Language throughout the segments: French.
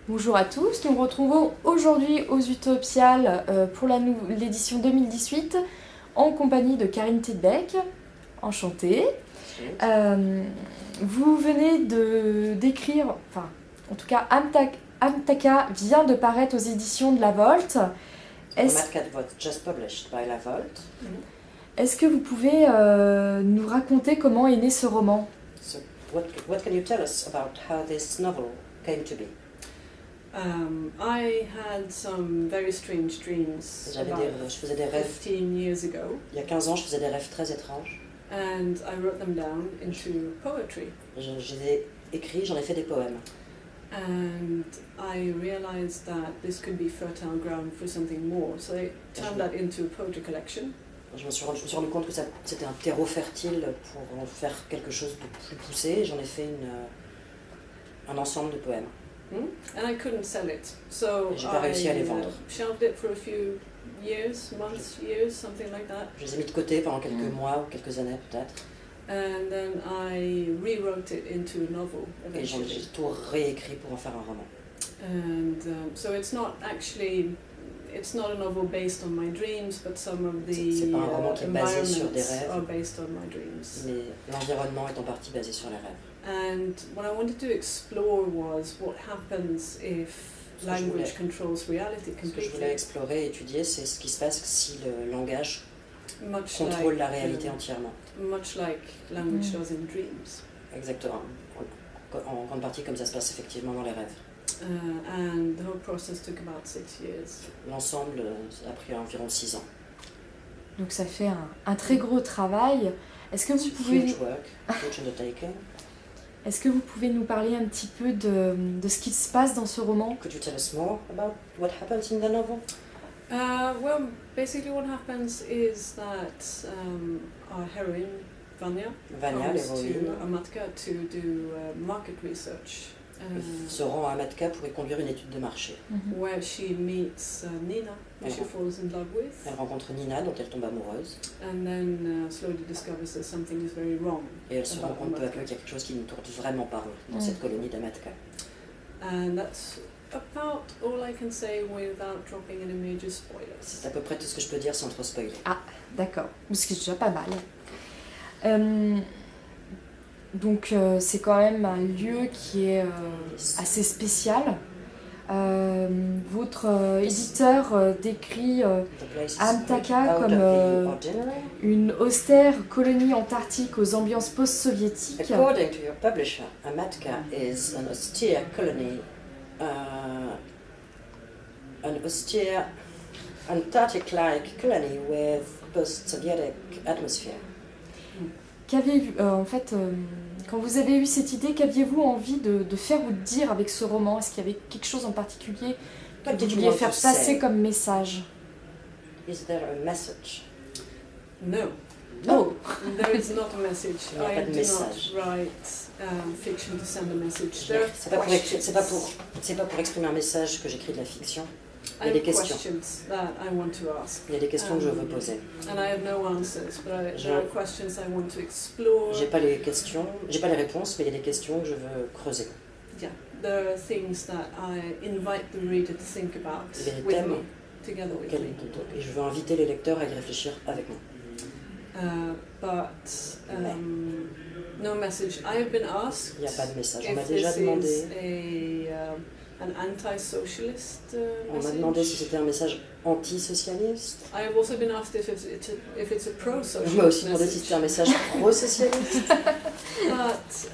Bonjour à tous, nous nous retrouvons aujourd'hui aux Utopiales pour l'édition 2018 en compagnie de Karine Tidbeck. Enchantée. Vous venez d'écrire, enfin en tout cas Amtaka vient de paraître aux éditions de La Volte. Amtaka was just published by La Volte. Est-ce que vous pouvez nous raconter comment est né ce roman? So what can you tell us about how this novel came to be? I had some very strange dreams Je faisais des rêves. 15 years ago. Il y a 15 ans, je faisais des rêves très étranges. And I wrote them down into poetry. Je les ai écrits, j'en ai fait des poèmes. And I realized that this could be fertile ground for something more. So I turned that into a poetry collection. Je me suis rendu compte que c'était un terreau fertile pour en faire quelque chose de plus poussé. J'en ai fait un ensemble de poèmes. And I couldn't sell it, so j'ai pas réussi à les vendre. Shelved it for a few years, months, years, something like that. Je les ai mis de côté pendant quelques mois ou quelques années peut-être. And then I rewrote it into a novel eventually. Et j'ai tout réécrit pour en faire un roman. And so it's not a novel based on my dreams, but some of the c'est pas un roman qui est basé sur des environments rêves, are based on my dreams. Mais l'environnement est en partie basé sur les rêves. And what I wanted to explore was what happens if language controls reality completely. Ce que je voulais explorer et étudier, c'est ce qui se passe si le langage Much contrôle like, la réalité entièrement. Much like language does in dreams. Exactement. En grande partie comme ça se passe effectivement dans les rêves. And the whole process took about 6 years. L'ensemble a pris environ 6 ans. Donc ça fait un très gros travail. Est-ce que vous pouvez... Huge work, huge undertaking. Est-ce que vous pouvez nous parler un petit peu de ce qui se passe dans ce roman? Could you tell us more about what happens in the novel? Well, basically what happens is that our heroine, Vanya, comes to Amatka to do market research. Se rend à Amatka pour y conduire une étude de marché. Where she meets Nina, who she falls in love with. Elle rencontre Nina, dont elle tombe amoureuse. And then slowly discovers that something is very wrong. Et elle se rend compte peu à peu qu'il y a quelque chose qui ne tourne vraiment pas dans cette colonie d'Amatka. And that's about all I can say without dropping any major spoilers. C'est à peu près tout ce que je peux dire sans trop spoiler. Ah, d'accord. Ce qui est déjà pas mal. Donc c'est quand même un lieu qui est assez spécial. Votre éditeur décrit Amtaka comme une austère colonie antarctique aux ambiances post-soviétiques. According to your publisher, Amatka is an austere colony, an austere Antarctic-like colony with post-Soviet atmosphere. Qu'aviez-vous, en fait, quand vous avez eu cette idée, qu'aviez-vous envie de faire ou de dire avec ce roman? Est-ce qu'il y avait quelque chose en particulier que vous vouliez faire passer comme message? Is there a message? No. Oh. There is not a message. Il n'y a pas de message. I do not write fiction to send a message. C'est pas pour exprimer un message que j'écris de la fiction. Il y a des questions. Il y a des questions que je veux poser. And I have no answers, but there are questions I want to explore. J'ai pas les réponses, mais il y a des questions que je veux creuser. Yeah, there are things that I invite the reader to think about with me, together with me. Et je veux inviter les lecteurs à y réfléchir avec moi. No message. I have been asked. Il n'y a pas de message. On m'a déjà demandé. An anti-socialist On m'a demandé si c'était un message anti-socialiste. I have also been asked if it's a pro-socialist. On m'a aussi demandé si c'était un message pro-socialiste. But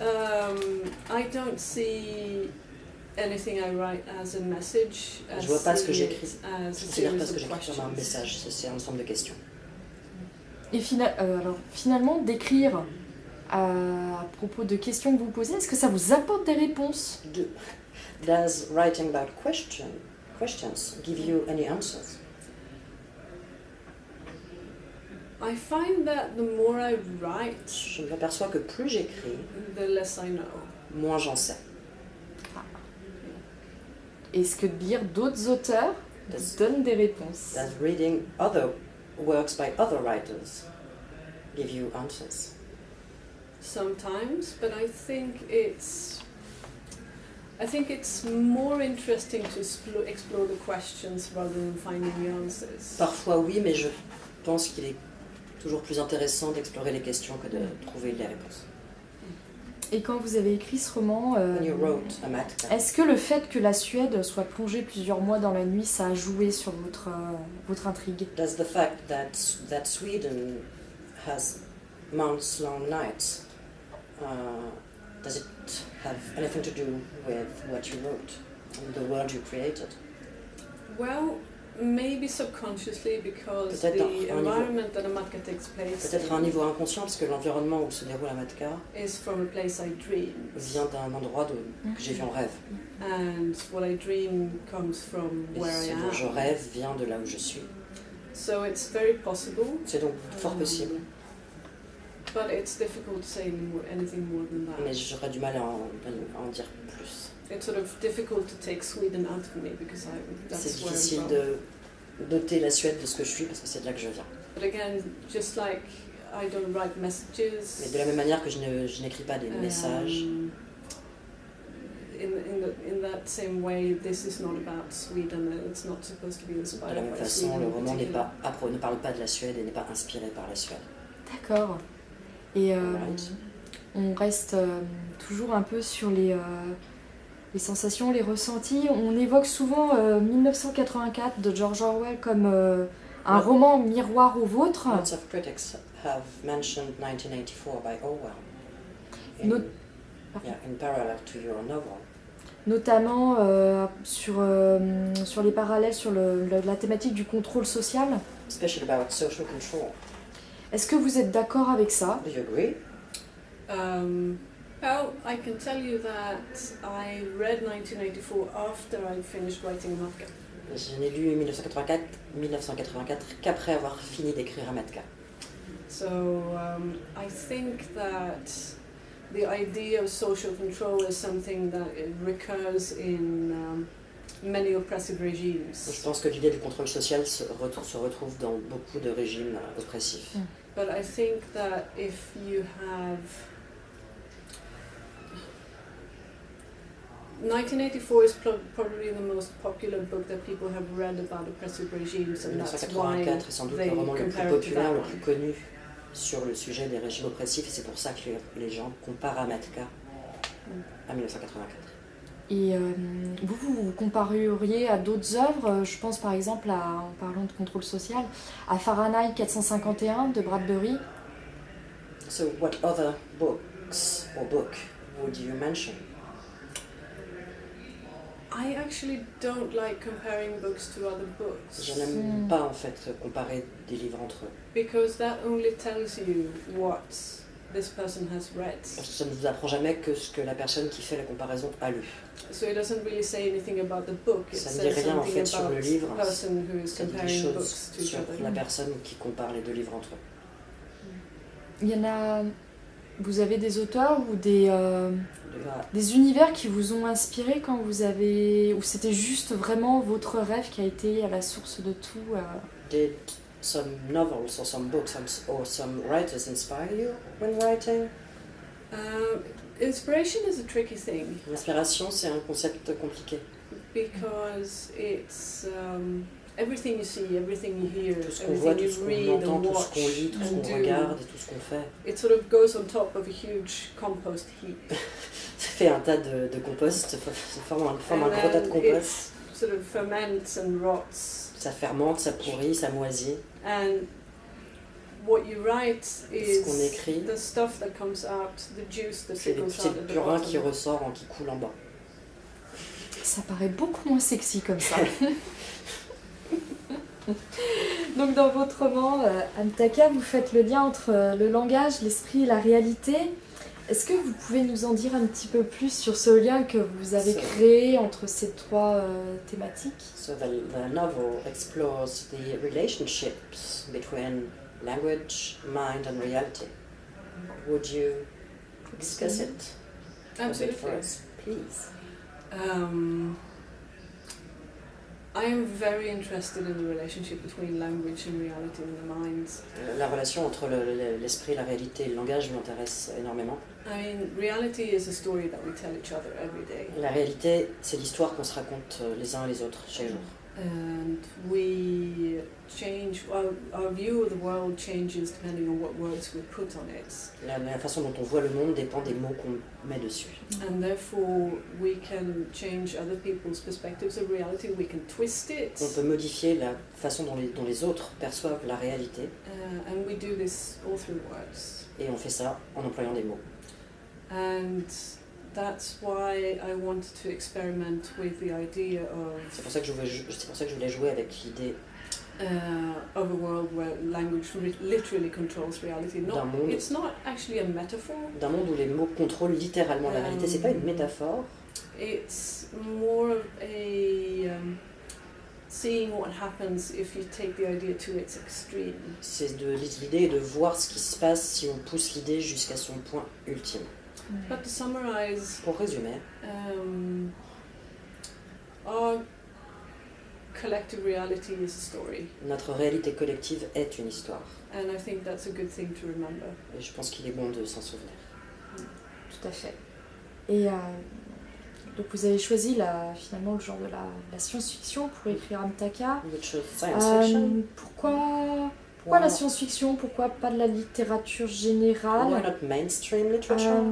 I don't see anything I write as a message. Je vois pas ce que j'écris. Je considère pas ce que j'écris comme un message. C'est un ensemble de questions. Et alors, finalement, d'écrire à propos de questions que vous posez, est-ce que ça vous apporte des réponses? Does writing about questions give you any answers? I find that the more I write, je m'aperçois que plus j'écris, the less I know. Moins j'en sais. Est-ce que lire d'autres auteurs donne des réponses? Does reading other works by other writers give you answers? Sometimes, but I think it's I think it's more interesting to explore the questions rather than finding the answers. Parfois oui, mais je pense qu'il est toujours plus intéressant d'explorer les questions que de trouver les réponses. Et quand vous avez écrit ce roman, est-ce que le fait que la Suède soit plongée plusieurs mois dans la nuit, ça a joué sur votre intrigue? Does the fact that Sweden has months-long nights, does it have anything to do with what you wrote and the world you created? Well, maybe subconsciously, because the environment that Amatka takes place peut-être à un niveau inconscient, parce que l'environnement où se déroule Amatka is from a place I dream. Vient d'un endroit que j'ai vu en rêve. And what I dream comes from where I am. Ce dont je rêve vient de là où je suis. So it's very possible. C'est donc fort possible. But it's difficult to say anything more than that. Mais j'aurais du mal à en dire plus. It's sort of difficult to take Sweden out of me because c'est difficile de doter la Suède de ce que je suis parce que c'est de là que je viens. But again, just like I don't write messages. Mais de la même manière que je n'écris pas des messages. In that same way, this is not about Sweden. It's not supposed to be inspired by Sweden. De la même façon, le roman ne parle pas de la Suède et n'est pas inspiré par la Suède. D'accord. Et on reste toujours un peu sur les sensations, les ressentis. On évoque souvent 1984 de George Orwell comme un roman miroir au vôtre. Lots of critics have mentioned 1984 by Orwell in parallel to your novel. Notamment sur les parallèles sur la thématique du contrôle social. Especially about social control. Est-ce que vous êtes d'accord avec ça? Do you agree? Well, I can tell you that I read 1984 after I finished writing Amatka. Je n'ai lu 1984 qu'après avoir fini d'écrire Amatka. So I think that the idea of social control is something that recurs in many oppressive regimes. Je pense que l'idée du contrôle social se retrouve dans beaucoup de régimes oppressifs. But I think that if you have 1984 is probably the most popular book that people have read about oppressive regimes, and that's why 1984 est sans doute le roman le plus populaire, le plus connu sur le sujet des régimes oppressifs, et c'est pour ça que les gens comparent Amatka à 1984. Et vous compareriez à d'autres œuvres, je pense par exemple, en parlant de contrôle social, à Fahrenheit 451 de Bradbury. So what other books or book would you mention? I actually don't like comparing books to other books. Je n'aime pas en fait comparer des livres entre eux. Because that only tells you what this person has read. Parce que ça ne vous apprend jamais que ce que la personne qui fait la comparaison a lu. So it doesn't really say anything about the book. It ça ne dit rien en fait sur le livre. Ça dit des choses sur la personne qui compare les deux livres entre eux. Il y en a. Vous avez des auteurs ou des univers qui vous ont inspiré quand vous avez... ou c'était juste vraiment votre rêve qui a été à la source de tout Did some novels or some books or some writers inspire you when writing? Inspiration is a tricky thing. L'inspiration, c'est un concept compliqué. Because it's... everything you see, everything you hear, tout ce qu'on voit, tout ce qu'on entend, tout ce qu'on lit, tout ce qu'on regarde et tout ce qu'on fait. It sort of goes on top of a huge compost heap. Ça fait un tas de compost, ça forme un gros tas de compost. It sort of ferments and rots. Ça fermente, ça pourrit, ça moisit. And what you write is ce qu'on écrit, the stuff that comes out, the juice that trickles out at the bottom. C'est le purin qui ressort, qui coule en bas. Ça paraît beaucoup moins sexy comme ça. Donc dans votre roman Amtaka, vous faites le lien entre le langage, l'esprit et la réalité. Est-ce que vous pouvez nous en dire un petit peu plus sur ce lien que vous avez créé entre ces trois thématiques? So the novel explores the relationships between language, mind and reality. Would you discuss it Absolutely. for us, please? I am very interested in the relationship between language and reality in the minds. La relation entre l'esprit, la réalité et le langage m'intéresse énormément. I mean, reality is a story that we tell each other every day. La réalité, c'est l'histoire qu'on se raconte les uns et les autres chaque jour. And we change, our view of the world changes depending on what words we put on it. La façon dont on voit le monde dépend des mots qu'on met dessus. And therefore we can change other people's perspectives of reality, we can twist it. On peut modifier la façon dont les autres perçoivent la réalité. And we do this all through words. Et on fait ça en employant des mots. And that's why I wanted to experiment with the idea of. C'est pour ça que je voulais jouer avec l'idée of a world where language literally controls reality. It's not actually a metaphor. D'un monde où les mots contrôlent littéralement la réalité. C'est pas une métaphore. It's more of a seeing what happens if you take the idea to its extreme. C'est l'idée de voir ce qui se passe si on pousse l'idée jusqu'à son point ultime. But to summarize, pour résumer, our collective reality is a story. Notre réalité collective est une histoire. And I think that's a good thing to remember. Et je pense qu'il est bon de s'en souvenir. Tout à fait. Et donc vous avez choisi finalement le genre de la science-fiction pour écrire Amtaka. Pourquoi la science-fiction? Pourquoi pas de la littérature générale? Why not mainstream literature?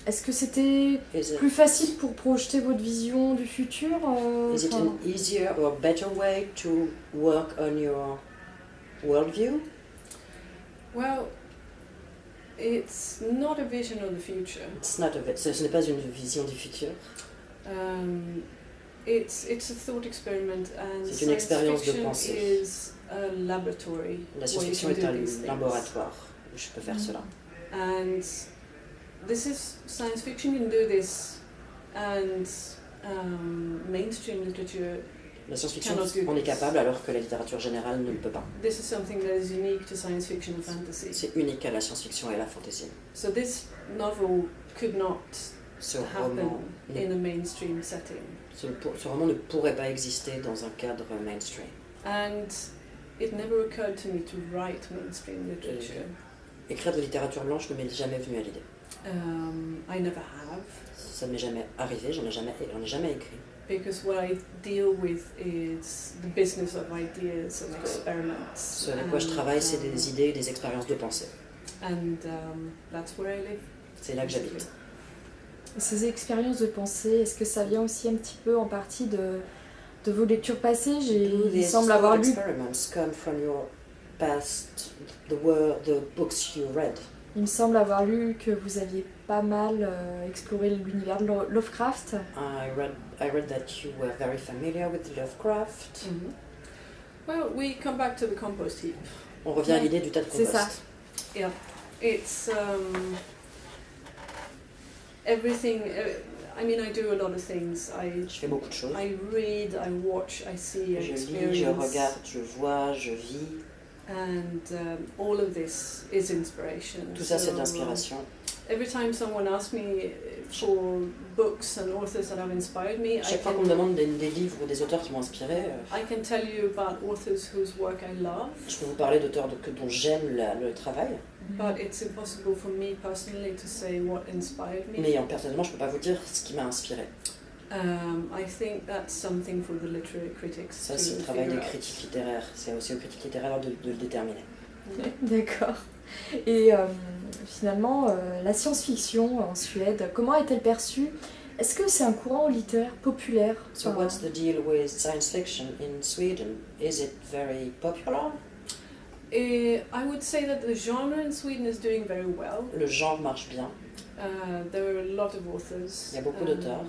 Est-ce que c'était plus facile pour projeter votre vision du futur? Is it an easier or better way to work on your worldview? Well, it's not a vision of the future. Ce n'est pas une vision du futur. It's a thought experiment, and c'est une expérience de pensée. Is a laboratory. La science-fiction est un laboratoire où je peux faire cela. And this is science fiction can do this, and mainstream literature. La science-fiction en est capable alors que la littérature générale ne le peut pas. This is something that is unique to science fiction and fantasy. C'est unique à la science-fiction et à la fantasy. So this novel could not happen in a mainstream setting. Ce roman ne pourrait pas exister dans un cadre mainstream. And it never occurred to me to write mainstream literature. Écrire de la littérature blanche ne m'est jamais venu à l'idée. I never have. Ça ne m'est jamais arrivé, j'en ai jamais écrit. Because what I deal with is the business of ideas and experiments. Ce avec quoi je travaille, c'est des idées et des expériences de pensée. And that's where I live. C'est là que j'habite. Ces expériences de pensée, est-ce que ça vient aussi un petit peu en partie de vos lectures passées? Il semble avoir lu. Come from your past, the books you read. Il me semble avoir lu que vous aviez pas mal exploré l'univers de Lovecraft. I read that you were very familiar with Lovecraft. Mm-hmm. Well, we come back to the compost heap. On revient à l'idée du tas de compost. C'est ça. Yeah, it's everything. I mean, I do a lot of things. Je fais beaucoup de choses. I read, I watch, I see, I experience. Je lis, je regarde, je vois, je vis. And all of this is inspiration. Tout ça, c'est de l'inspiration. Every time someone asks me for books and authors that have inspired me, chaque fois qu'on me demande des livres ou des auteurs qui m'ont inspiré, I can tell you about authors whose work I love. Je peux vous parler d'auteurs dont j'aime le travail. But it's impossible for me personally to say what inspired me. Mais personnellement, je peux pas vous dire ce qui m'a inspiré. I think that's something for the literary critics. Ça, c'est le travail des critiques littéraires. C'est aussi aux critiques littéraires de le déterminer. D'accord. Et finalement, la science-fiction en Suède, comment est-elle perçue? Est-ce que c'est un courant littéraire populaire? So what's the deal with science fiction in Sweden? Is it very popular? I would say that the genre in Sweden is doing very well. Le genre marche bien. There are a lot of authors. Il y a beaucoup d'auteurs.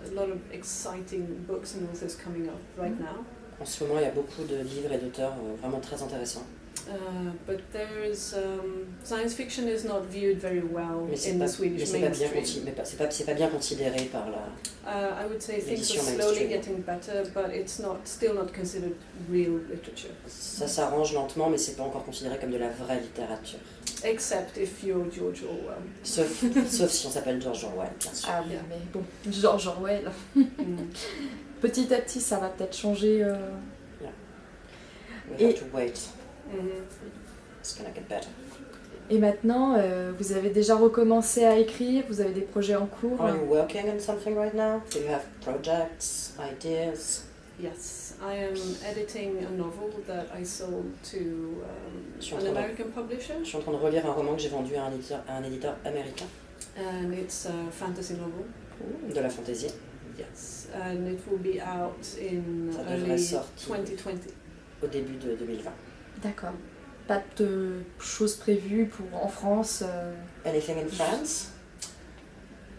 A lot of exciting books and authors coming up right now. En ce moment, il y a beaucoup de livres et d'auteurs vraiment très intéressants. But there is science fiction is not viewed very well in the Swedish mainstream. C'est pas bien considéré par la. I would say things are slowly getting better, but it's still not considered real literature. Ça s'arrange lentement, mais c'est pas encore considéré comme de la vraie littérature. Except if you're George Orwell. Sauf si on s'appelle George Orwell, bien sûr. Ah oui, mais bon, George Orwell. petit à petit, ça va peut-être changer. We Et- have to wait. It's gonna get better. Et maintenant, vous avez déjà recommencé à écrire, vous avez des projets en cours. Are you working on something right now? Do you have projects, ideas? Yes, I am editing a novel that I sold to an American publisher, Je suis en train de relire un roman que j'ai vendu à un éditeur américain. and it's a fantasy novel. De la fantaisie. Yes, and it will be out in Ça devrait early sortir 2020. au début de 2020. D'accord. Pas de choses prévues en France. Anything in France?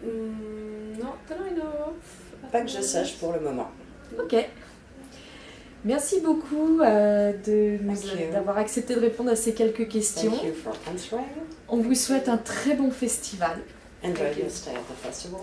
Not that I know of. Pas que je sache pour le moment. Ok. Merci beaucoup d'avoir accepté de répondre à ces quelques questions. Thank you for answering. On vous souhaite un très bon festival. Enjoy your stay at the festival.